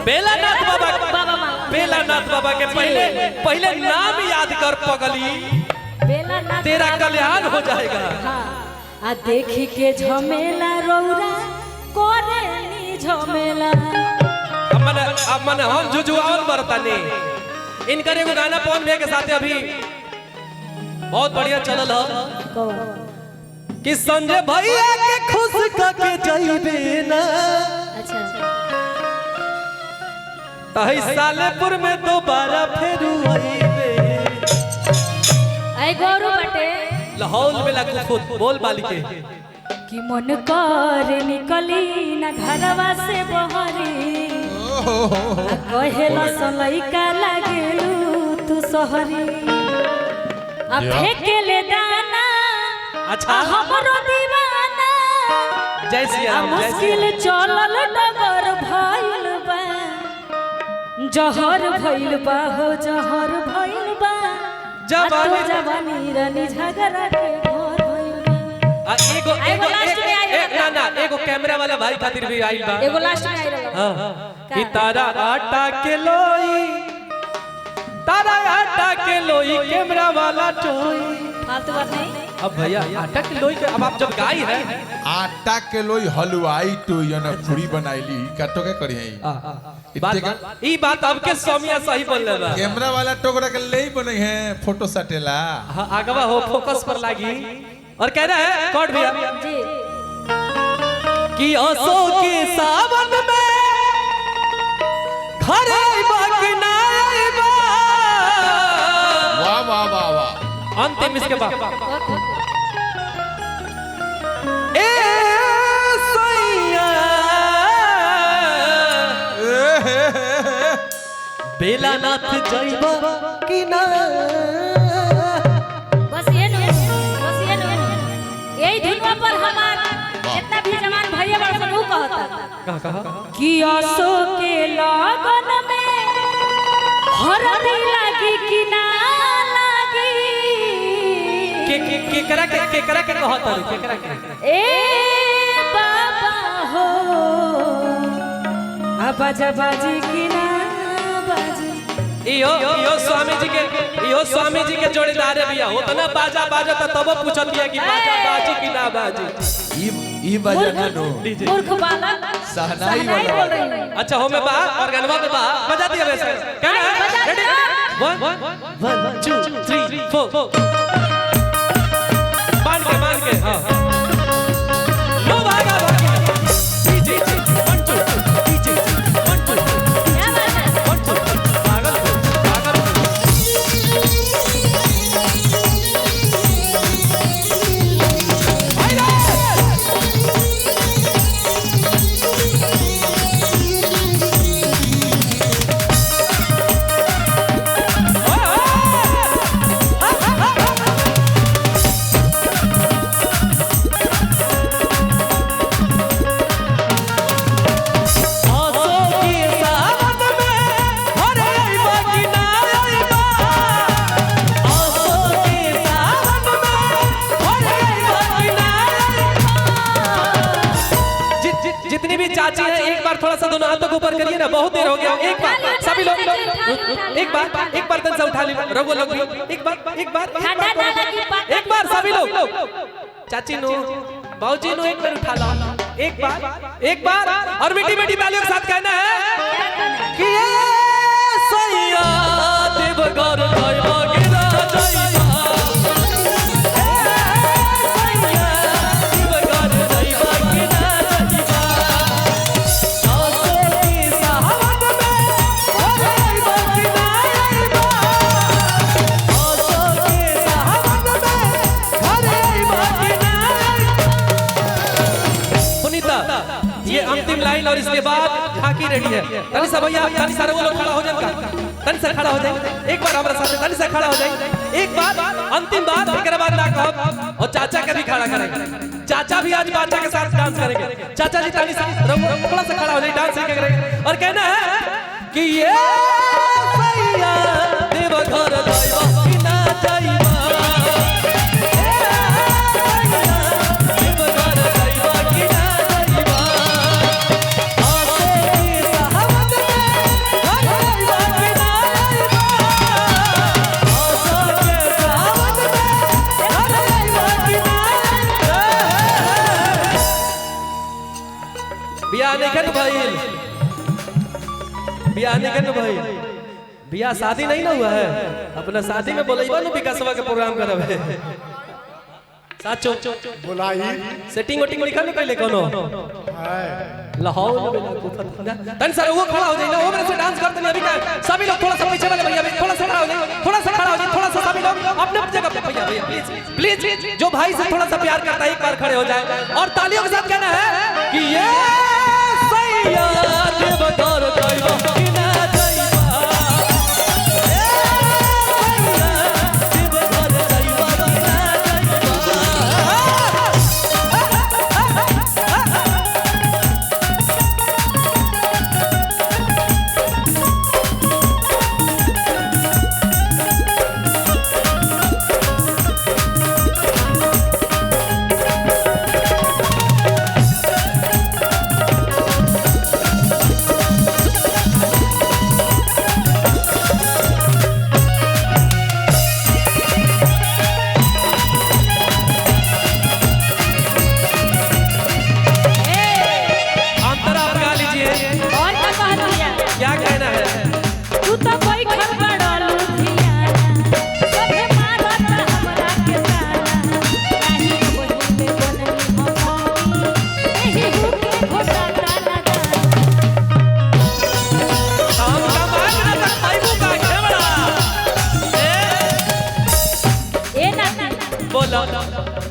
बेलानाथ बाबा बेलानाथ बाबा के पहले पहले नाम याद कर पगली, तेरा कल्याण हो जाएगा। आ देखी के झमेला रौरा कोरेनी झमेला। अब मन हम जुजुआन बरतानी इनकर एगो गाना पवन भैया के साथ अभी बहुत बढ़िया चलल है कि संजय भैया के खुश करके जाइबे ना। अच्छा तही सालेपुर में दोबारा फिर आइबे। ऐ गौरू बटे लाहौल में लगू बोल बालिके कि मन कर निकली ना घरवा से बहरी, कहेला सलैका लागेलू तू सहरी। आ फेंकेले दाना अच्छा हमरो दीवाना। जय श्री राम मुश्किल चलल डगर भइल बा, जहर भइल बा हो जहर भइल बा। जवानी रानी झगड़ा के घर भइल बा। एगो ना एगो कैमरा वाला भाई खातिर भी आइल बा। एगो लास्ट में आइल बा। हां कि तारा आटा के लोई, तारा आटा के लोई कैमरा वाला टोई। फालतू बात नहीं। अब भैया आटा के लोई के अब आप जब गाई है आटा के लोई हलवाई टू यन पूरी बनाईली कटो के करी है ई बात अब के सोमिया सही बोलले बा। कैमरा वाला टोकरा के ले बने है फोटो सटेला। हां आगवा हो फोकस पर लागी और कह रहा है कॉर्ड भैया जी कि असो के सावन में घर आइबा कि ना आइबा। वाह वाह वाह वाह अंतिम इसके बाद ए सैया बेलानाथ जाइबा कि ना। बस ये नो यही धुनवा पर हमार जितना भी जवान भैया बड़ सन ऊ कहता कहा कि असो के लगन में हरदी लागी कि ना लागी। केकरा के कहता रे केकरा के ए बाबा हो आबाजा बाजी कि ना बाजी। इहो स्वामी जी के जोड़ीदार बिया हो त ना बाजा बाजा त तब पूछत बिया कि बाजा बाजी कि ना बाजी। ई बाजा ना नो मूर्ख बालक सहनाई बोल वाला। रही है। अच्छा हो में बा और गनवा में बा बजा दिया वैसे कहना है रेडी 1 2 3 4 मान के हां नो भागा डीजे 1 2 डीजे 1 2 क्या बात है 1 2 पागल जितनी भी चाची है एक बार थोड़ा सा दोनों हाथों को ऊपर करिए ना, बहुत देर हो गया। एक बार सभी लोग एक बार तन से उठा ली रघु लोग भी एक बार सभी लोग चाची नो बाबूजी नो एक बार उठा लो एक बार और मीठी मीठी तालियों के साथ कहना है कि ये सैया देवघर जाइबा कि ना जाइबा। ये अंतिम लाइन और इसके बाद झांकी रेडी है। तनी सा भैया तनी सारे वो लोग खड़ा हो जाए का तनी सा खड़ा हो जाए एक बार हमारे साथ तनी सा खड़ा हो जाए एक बार अंतिम बात एक बाद ना कहब और चाचा का भी खड़ा करेंगे। चाचा भी आज बाचा के साथ डांस करेंगे। चाचा जी तनी सा थोड़ा सा खड़ा हो जाए डांस करेंगे और कहना है कि ये भैया देवघर जाइबा कि ना जाइबा। देवघर जाइबा कि ना जाइबा। बियाह नहीं कर भइल, बियाह नहीं कर भइल, बियाह शादी नहीं ना हुआ है। अपना शादी में बोलैबा न विकासवा के प्रोग्राम करबे साचो बुलाई सेटिंग वोटिंग लिखा न पहले कोनो लाहौर तन सर वो खड़ा हो जाए ना, वो मेरे से डांस करते नहीं अभी का। सभी लोग थोड़ा सा पीछे वाले भैया थोड़ा सा खड़ा हो जाए, थोड़ा सा खड़ा हो जाए, थोड़ा सा सभी लोग अपने अपनी जगह पे भैया भैया प्लीज प्लीज जो भाई से थोड़ा सा प्यार करता है एक बार खड़े हो जाए और तालियों के साथ कहना है कि ये सैया देवदार दैवा कि ना दैवा, ए सैया देवदार दैवा कि ना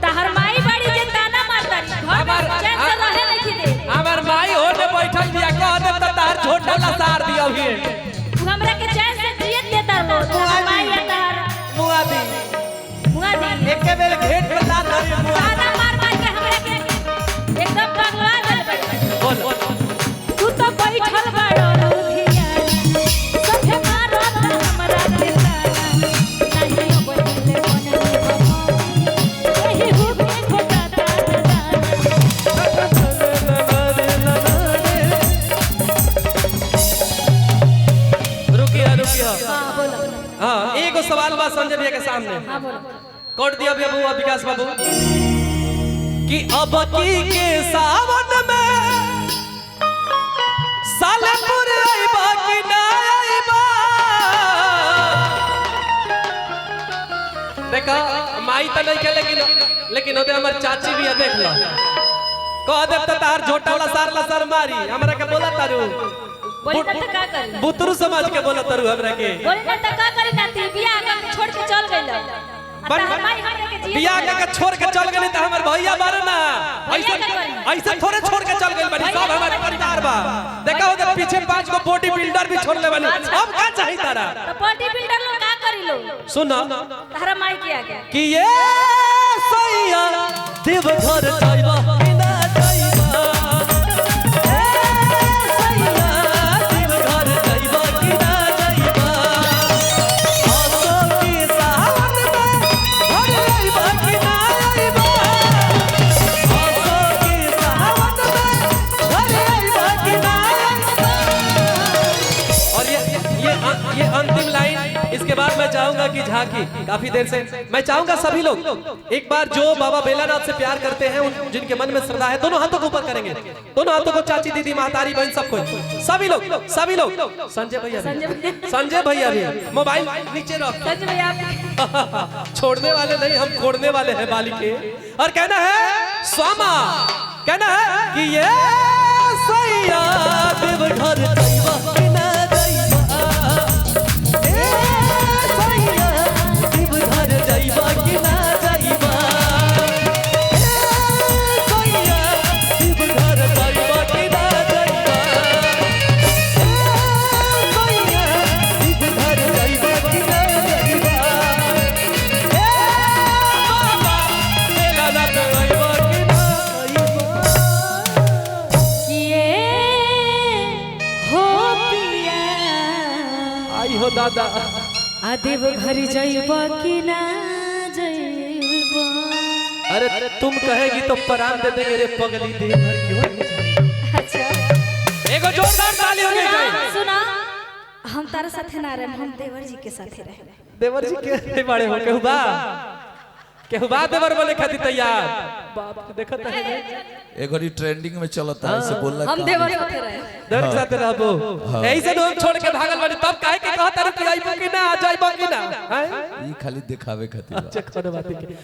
तहर माई बड़ी जे ताना मारता घर में चैन से रहे नहीं दे। हमर माई होने बैठल दिया कह दे त तार छोटा ला सार दिया भी तू हमरा के चैन से जियत देता लो तहर माई या तहर मुआदी एक के बेर घेट पे ला धरी ताना मार मार के हमरा के एकदम पगला देल बोल तू तो बैठल बाड़ो लुधिया सखे मारत हमरा के ताना नहीं बोले कोने एही हुके खोटा ताना रुकिया रुकिया हां बोलो हां एगो सवाल बा संजय भैया के सामने। हां बोलो कोड दिया भैया बाबू विकास बाबू कि अब की के सावन में सालेपुर आइबा कि ना आइबा। देखा माई त नहीं के लेकिन ओदे हमर चाची भी है देख लो कह दे त तार झोटा लसार मारी हमरा के बोला तारू बोली न त का करी बुतरू समाज के बोला तारू हमरा के बोली न त का करी ना ती बियाह का छोड़ के चल गइल हमारी हमरा के जिए बियाह का छोड़ के चल गइल त हमर भैया बारे ना ऐसे थोड़े छोड़ के चल गइल बड़ी सब हमारे परिवार बा। देखा हो पीछे 5 गो बॉडी बिल्डर भी छोड़ ले बनी अब का चाहिए तारा तो बॉडी बिल्डर लोग का करी लो सुन तारा माई किया गया कि ये सैया देवघर जाइबा कि ना जाइबा, ए सैया देवघर जाइबा कि ना जाइबा, आसो की सावन में घर आइबा कि ना आइबा, आसो की सावन में घर आइबा कि ना आइबा। और ये अंतिम लाइन इसके बाद मैं चाहूंगा कि झांकी काफी देर से मैं चाहूंगा सभी लोग एक बार जो बाबा बेलानाथ से प्यार करते हैं उन जिनके मन में श्रद्धा है दोनों हाथों को ऊपर करेंगे, दोनों हाथों को चाची दीदी महतारी बहन सबको सभी लोग संजय भैया भी मोबाइल नीचे रख सच में आप छोड़ने वाले नहीं हम छोड़ने वाले हैं बाली के। और कहना है स्वामा कहना है कि ये सैया देवघर जाइबा कि ना जाइबा, ए सैया देवघर जाइबा कि ना जाइबा, ए सैया देवघर जाइबा कि ना जाइबा, ए सैया देवघर जाइबा कि ना जाइबा, ए बाबा बेलानाथ आइबा कि ना आइबा। किए हो पिया आई हो दादा आ देव घर जाइबा कि ना जाइबा। अरे तुम कहेगी तो प्राण दे देंगे रे पगली देवघर क्यों नहीं जाएगी। अच्छा एगो जोरदार ताली होनी चाहिए। सुना हम तारा साथे ना रहे हम देवर जी के साथे रहे। देवर जी के बड़े हो केहू बा केहू बात देवर बोले खातिर तैयार बाप देखत है एगोरी ट्रेंडिंग में चलता है से बोलला हम देवर साथे रहे देवर के साथ रहबो ऐसे लोग छोड़ के भागल बानी तब काहे के कहत रे कि आइबो कि ना आ जाइबो कि ना हैं ई खाली दिखावे खातिर चेक करे बात के